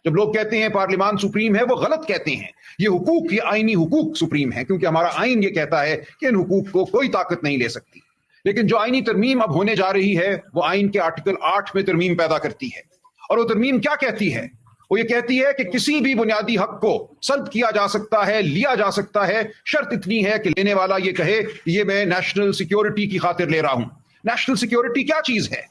جب لوگ کہتے ہیں پارلیمان سپریم ہے، وہ غلط کہتے ہیں. یہ حقوق، یہ آئینی حقوق سپریم ہے، کیونکہ ہمارا آئین یہ کہتا ہے کہ ان حقوق کو کوئی طاقت نہیں لے سکتی. لیکن جو آئینی ترمیم اب ہونے جا رہی ہے وہ آئین کے آرٹیکل 8 میں ترمیم پیدا کرتی ہے. اور وہ ترمیم کیا کہتی ہے؟ وہ یہ کہتی ہے کہ کسی بھی بنیادی حق کو سلب کیا جا سکتا ہے، لیا جا سکتا ہے، شرط اتنی ہے کہ لینے والا یہ کہے یہ میں نیشنل سیکیورٹی کی خاطر لے رہا ہوں. نیشنل سیکیورٹی کیا چیز ہے؟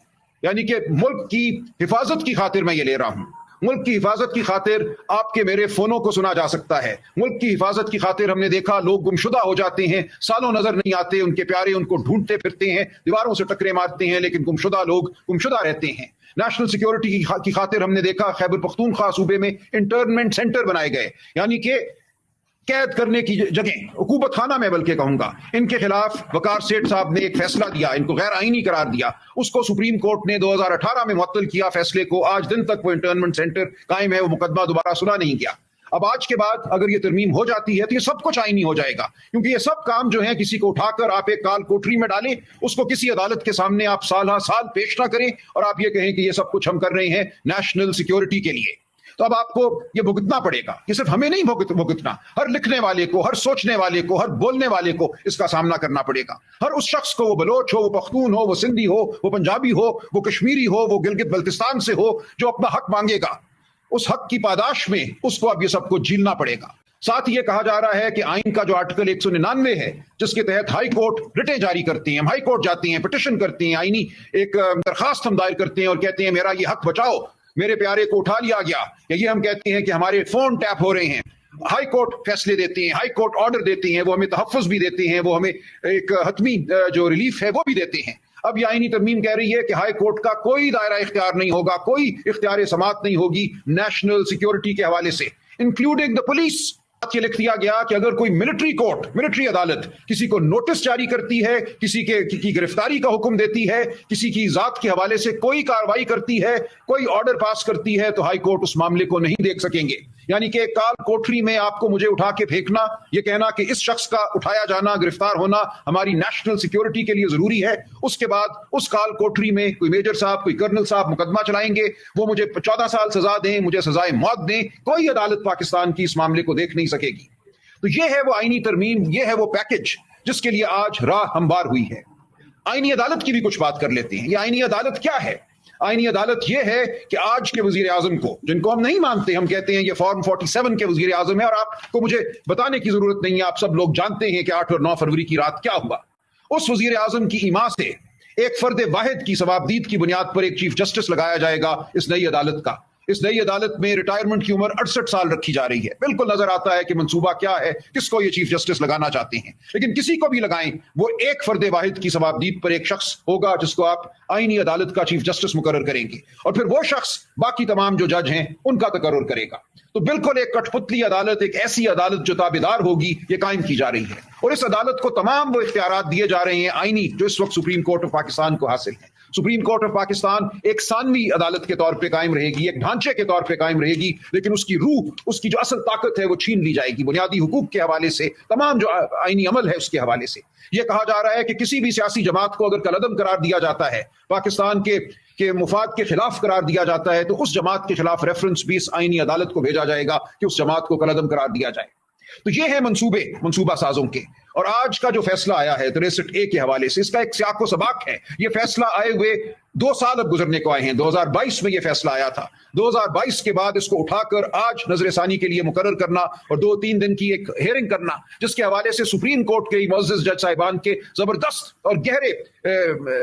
یعنی کہ ملک کی حفاظت کی خاطر میں یہ لے رہا ہوں. ملک کی حفاظت کی خاطر آپ کے میرے فونوں کو سنا جا سکتا ہے. ملک کی حفاظت کی خاطر ہم نے دیکھا لوگ گمشدہ ہو جاتے ہیں، سالوں نظر نہیں آتے، ان کے پیارے ان کو ڈھونڈتے پھرتے ہیں، دیواروں سے ٹکرے مارتے ہیں، لیکن گمشدہ لوگ گمشدہ رہتے ہیں. نیشنل سیکیورٹی کی خاطر ہم نے دیکھا خیبر پختونخوا صوبے میں انٹرنمنٹ سینٹر بنائے گئے، یعنی کہ قید کرنے کی جگہ، عقوبت خانہ میں بلکہ کہوں گا. ان کے خلاف وقار سیٹھ صاحب نے ایک فیصلہ دیا، ان کو غیر آئینی قرار دیا. اس کو سپریم کورٹ نے 2018 میں معطل کیا فیصلے کو. آج دن تک وہ انٹرنمنٹ سینٹر قائم ہے، وہ مقدمہ دوبارہ سنا نہیں گیا. اب آج کے بعد اگر یہ ترمیم ہو جاتی ہے تو یہ سب کچھ آئینی ہو جائے گا، کیونکہ یہ سب کام جو ہیں کسی کو اٹھا کر آپ ایک کال کوٹری میں ڈالیں، اس کو کسی عدالت کے سامنے آپ سال ہر سال پیش نہ کریں اور آپ یہ کہیں کہ یہ سب کچھ ہم کر رہے ہیں نیشنل سیکیورٹی کے لیے. تو اب آپ کو یہ بھگتنا پڑے گا. یہ صرف ہمیں نہیں بھگتنا، ہر لکھنے والے کو، ہر سوچنے والے کو، ہر بولنے والے کو اس کا سامنا کرنا پڑے گا. ہر اس شخص کو، وہ بلوچ ہو، وہ پختون ہو، وہ سندھی ہو، وہ پنجابی ہو، وہ کشمیری ہو، وہ گلگت بلتستان سے ہو، جو اپنا حق مانگے گا، اس حق کی پاداش میں اس کو اب یہ سب کچھ جھیلنا پڑے گا. ساتھ یہ کہا جا رہا ہے کہ آئین کا جو آرٹیکل 199 ہے جس کے تحت ہائی کورٹ رٹیں جاری کرتی ہیں، ہم ہائی کورٹ جاتے ہیں، پٹیشن کرتے ہیں، آئینی ایک درخواست ہم دائر کرتے ہیں اور کہتے ہیں میرا یہ حق بچاؤ، میرے پیارے کو اٹھا لیا گیا، یا یہ ہم کہتے ہیں کہ ہمارے فون ٹیپ ہو رہے ہیں. ہائی کورٹ فیصلے دیتے ہیں، ہائی کورٹ آرڈر دیتے ہیں، وہ ہمیں تحفظ بھی دیتے ہیں، وہ ہمیں ایک حتمی جو ریلیف ہے وہ بھی دیتے ہیں. اب یہ آئینی ترمیم کہہ رہی ہے کہ ہائی کورٹ کا کوئی دائرہ اختیار نہیں ہوگا، کوئی اختیار سماعت نہیں ہوگی نیشنل سیکیورٹی کے حوالے سے، انکلوڈنگ دا پولیس. یہ لکھ دیا گیا کہ اگر کوئی ملٹری کورٹ، ملٹری عدالت کسی کو نوٹس جاری کرتی ہے، کسی کی گرفتاری کا حکم دیتی ہے، کسی کی ذات کے حوالے سے کوئی کاروائی کرتی ہے، کوئی آرڈر پاس کرتی ہے، تو ہائی کورٹ اس معاملے کو نہیں دیکھ سکیں گے. یعنی کہ کال کوٹری میں آپ کو مجھے اٹھا کے پھینکنا، یہ کہنا کہ اس شخص کا اٹھایا جانا، گرفتار ہونا ہماری نیشنل سیکیورٹی کے لیے ضروری ہے، اس کے بعد اس کال کوٹری میں کوئی میجر صاحب، کوئی کرنل صاحب مقدمہ چلائیں گے، وہ مجھے 14 سال سزا دیں، مجھے سزائے موت دیں، کوئی عدالت پاکستان کی اس معاملے کو دیکھ نہیں سکے گی. تو یہ ہے وہ آئینی ترمیم، یہ ہے وہ پیکج جس کے لیے آج راہ ہموار ہوئی ہے. آئینی عدالت کی بھی کچھ بات کر لیتے ہیں. یہ آئینی عدالت کیا ہے؟ آئینی عدالت یہ ہے کہ آج کے وزیر اعظم کو، جن کو ہم نہیں مانتے، ہم کہتے ہیں یہ فارم 47 کے وزیر اعظم ہے، اور آپ کو مجھے بتانے کی ضرورت نہیں ہے، آپ سب لوگ جانتے ہیں کہ 8 اور 9 فروری کی رات کیا ہوا. اس وزیر اعظم کی ایما سے ایک فرد واحد کی ثوابدید کی بنیاد پر ایک چیف جسٹس لگایا جائے گا اس نئی عدالت کا. اس نئی عدالت میں ریٹائرمنٹ کی عمر 68 سال رکھی جا رہی ہے. بالکل نظر آتا ہے کہ منصوبہ کیا ہے، کس کو یہ چیف جسٹس لگانا چاہتے ہیں. لیکن کسی کو بھی لگائیں، وہ ایک فرد واحد کی ثوابدید پر ایک شخص ہوگا جس کو آپ آئینی عدالت کا چیف جسٹس مقرر کریں گے، اور پھر وہ شخص باقی تمام جو جج ہیں ان کا تقرر کرے گا. تو بالکل ایک کٹ پتلی عدالت، ایک ایسی عدالت جو تابعدار ہوگی، یہ قائم کی جا رہی ہے. اور اس عدالت کو تمام وہ اختیارات دیے جا رہے ہیں آئینی جو اس وقت سپریم کورٹ آف پاکستان کو حاصل ہیں. سپریم کورٹ آف پاکستان ایک ثانوی عدالت کے طور پہ قائم رہے گی، ایک ڈھانچے کے طور پہ قائم رہے گی، لیکن اس کی روح، اس کی جو اصل طاقت ہے وہ چھین لی جائے گی بنیادی حقوق کے حوالے سے، تمام جو آئینی عمل ہے اس کے حوالے سے. یہ کہا جا رہا ہے کہ کسی بھی سیاسی جماعت کو اگر کالعدم قرار دیا جاتا ہے، پاکستان کے مفاد کے خلاف قرار دیا جاتا ہے، تو اس جماعت کے خلاف ریفرنس بھی اس آئینی عدالت کو بھیجا جائے گا کہ اس جماعت کو کالعدم قرار دیا جائے. تو یہ ہے منصوبہ سازوں کے. اور آج کا جو فیصلہ آیا ہے 63A کے حوالے سے، اس کا ایک سیاق و سباق ہے. یہ فیصلہ آئے ہوئے 2 سال اب گزرنے کو آئے ہیں. 2022 میں یہ فیصلہ آیا تھا. 2022 کے بعد اس کو اٹھا کر آج نظر ثانی کے لیے مقرر کرنا اور 2-3 دن کی ایک ہیئرنگ کرنا، جس کے حوالے سے سپریم کورٹ کے معزز جج صاحبان کے زبردست اور گہرے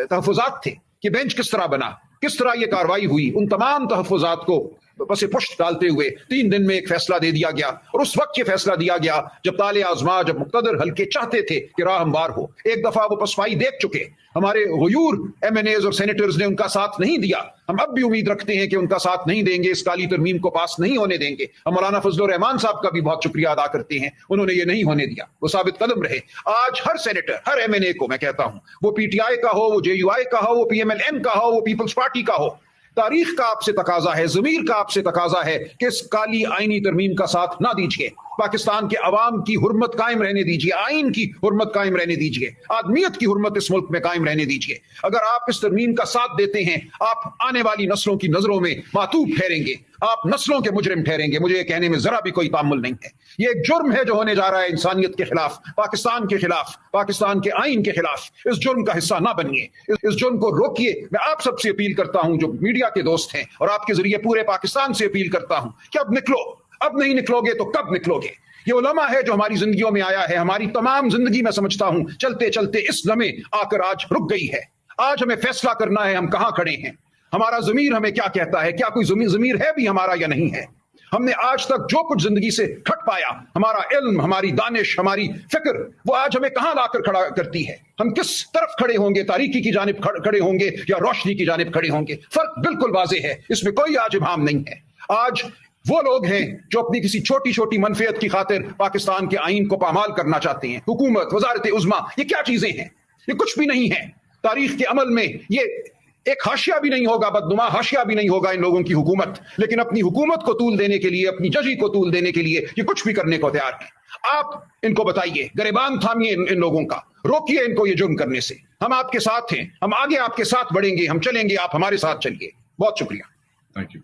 تحفظات تھے کہ بینچ کس طرح بنا، کس طرح یہ کاروائی ہوئی. ان تمام تحفظات کو پس پشت ڈالتے ہوئے 3 دن میں ایک فیصلہ دے دیا گیا. اور اس وقت یہ فیصلہ دیا گیا جب طالع آزما، جب مقتدر حلقے چاہتے تھے کہ راہ ہموار ہو. ایک دفعہ وہ پسپائی دیکھ چکے، ہمارے غیور MNAs اور سینیٹرز نے ان کا ساتھ نہیں دیا. ہم اب بھی امید رکھتے ہیں کہ ان کا ساتھ نہیں دیں گے، اس کالی ترمیم کو پاس نہیں ہونے دیں گے. ہم مولانا فضل الرحمان صاحب کا بھی بہت شکریہ ادا کرتے ہیں، انہوں نے یہ نہیں ہونے دیا، وہ ثابت قدم رہے. آج ہر سینیٹر، ہر MNA کو میں کہتا ہوں، وہ PTI کا ہو، وہ JUI کا ہو، وہ PMLN کا ہو، وہ پیپلز پارٹی کا ہو، تاریخ کا آپ سے تقاضا ہے، ضمیر کا آپ سے تقاضا ہے کہ اس کالی آئینی ترمیم کا ساتھ نہ دیجیے. پاکستان کے عوام کی حرمت قائم رہنے دیجیے، آئین کی حرمت قائم رہنے دیجیے، آدمیت کی حرمت اس ملک میں قائم رہنے دیجیے. اگر آپ اس ترمیم کا ساتھ دیتے ہیں، آپ آنے والی نسلوں کی نظروں میں معطوب ٹھہریں گے. آپ نسلوں کے مجرم ٹھہریں گے. مجھے یہ کہنے میں ذرا بھی کوئی تعمل نہیں ہے. یہ ایک جرم ہے جو ہونے جا رہا ہے انسانیت کے خلاف, پاکستان کے خلاف, پاکستان کے آئین کے خلاف. اس جرم کا حصہ نہ بنیے, اس جرم کو روکیے. میں آپ سب سے اپیل کرتا ہوں جو میڈیا کے دوست ہیں, اور آپ کے ذریعے پورے پاکستان سے اپیل کرتا ہوں کہ اب نکلو. اب نہیں نکلو گے تو کب نکلو گے؟ یہ علماء ہے جو ہماری زندگیوں میں آیا ہے. ہماری تمام زندگی میں سمجھتا ہوں چلتے چلتے اس لمحے آ کر آج رک گئی ہے. آج ہمیں فیصلہ کرنا ہے ہم کہاں کھڑے ہیں. ہمارا ضمیر ہمیں کیا کہتا ہے, کیا کوئی ضمیر ہے بھی ہمارا یا نہیں ہے. ہم نے آج تک جو کچھ زندگی سے کھٹ پایا, ہمارا علم, ہماری دانش, ہماری فکر, وہ آج ہمیں کہاں لا کر کھڑا کرتی ہے. ہم کس طرف کھڑے ہوں گے, تاریکی کی جانب کھڑے ہوں گے یا روشنی کی جانب کھڑے ہوں گے. فرق بالکل واضح ہے, اس میں کوئی آج ابہام نہیں ہے. آج وہ لوگ ہیں جو اپنی کسی چھوٹی چھوٹی منفعت کی خاطر پاکستان کے آئین کو پامال کرنا چاہتے ہیں. حکومت, وزارت عظمیٰ, یہ کیا چیزیں ہیں؟ یہ کچھ بھی نہیں ہے. تاریخ کے عمل میں یہ ایک حاشیہ بھی نہیں ہوگا, بدنما حاشیہ بھی نہیں ہوگا ان لوگوں کی حکومت. لیکن اپنی حکومت کو طول دینے کے لیے, اپنی ججی کو طول دینے کے لیے یہ کچھ بھی کرنے کو تیار ہیں. آپ ان کو بتائیے, گریبان تھامیے ان لوگوں کا, روکیے ان کو یہ جرم کرنے سے. ہم آپ کے ساتھ ہیں, ہم آگے آپ کے ساتھ بڑھیں گے, ہم چلیں گے, آپ ہمارے ساتھ چلیے. بہت شکریہ. Thank you.